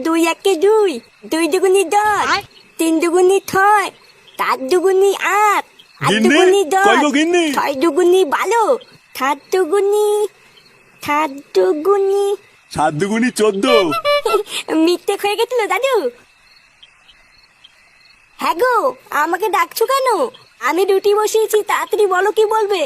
দুই একে দুই, দুই দুগুনি দশ, তিন দুগুনি ছয়, চার দুগুনি আট, আট গিন্নি, দুগুনি দশ, কই গো গিন্নি? ছয় দুগুনি 12, সাত দুগুনি, সাত দুগুনি 7 দুগুনি 14। মিথ্যে হয়ে গেছিল দাদু। হ্যাঁ গো, আমাকে ডাকছো কেন? আমি রুটি বসিয়েছি, তাড়াতাড়ি বলো কি বলবে।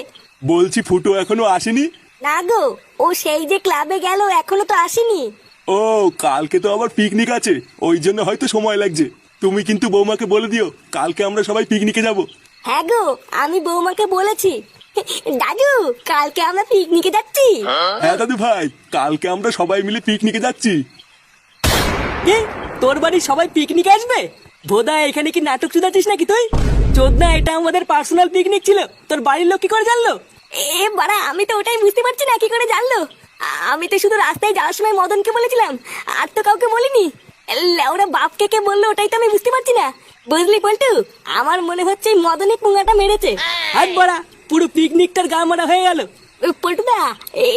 বলছি ফুটো এখনো আসেনি? না গো, ও সেই যে ক্লাবে গেল, এখনো তো আসেনি। ও, কালকে তো আবার পিকনিক আছে, ওই জন্য হয়তো সময় লাগছে। তুমি কিন্তু বৌমাকে বলে দিও কালকে আমরা সবাই পিকনিকে যাব। হ্যাঁ গো, আমি বৌমাকে বলেছি। দাদু, কালকে আমরা পিকনিকে যাচ্ছি। হ্যাঁ দাদু ভাই, কালকে আমরা সবাই মিলে পিকনিকে যাচ্ছি। কি, তোর বাড়ির সবাই পিকনিক আসবে? ভোদা, এখানে কি নাটক চুদাচ্ছিস নাকি তুই? চোদনা, এটা আমাদের পার্সোনাল পিকনিক ছিল, তোর বাড়ির লোক কি করে জানলো? এ বাড়া, আমি তো ওটাই বুঝতে পারছি না কি করে জানলো। আমি তো শুধু রাস্তায় যাওয়ার সময় মদনকে বলেছিলাম, আর তো কাউকে বলিনি। ওরা বাপকে কে বললো ওটাই তো আমি বুঝতে পারছি না। বুঝলি পল্টু, আমার মনে হচ্ছে এই মদনই পুঙ্গাটা মেরেছে। হাত বড়া, পুরো পিকনিকটার গা মারা হয়ে গেল। পল্টুদা,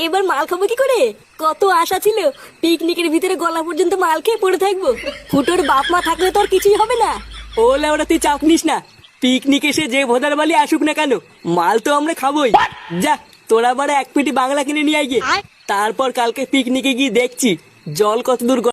এবার মাল খাবো কি করে? কত আশা ছিল পিকনিকের ভিতরে গলা পর্যন্ত মাল খেয়ে পড়ে থাকবো। ফুটোর বাপ মা থাকলে তো আর কিছুই হবে না। ও লেওড়া, তুই চাপ নিস না। পিকনিক এসে যে ভোদার বালি আসুক না কেন, মাল তো আমরা খাবোই। যা, তোরা বারে এক পেটি বাংলা কিনে নিয়ে আয় গিয়ে। তারপর কালকে পিকনিকে গিয়ে দেখছি জল কত দূর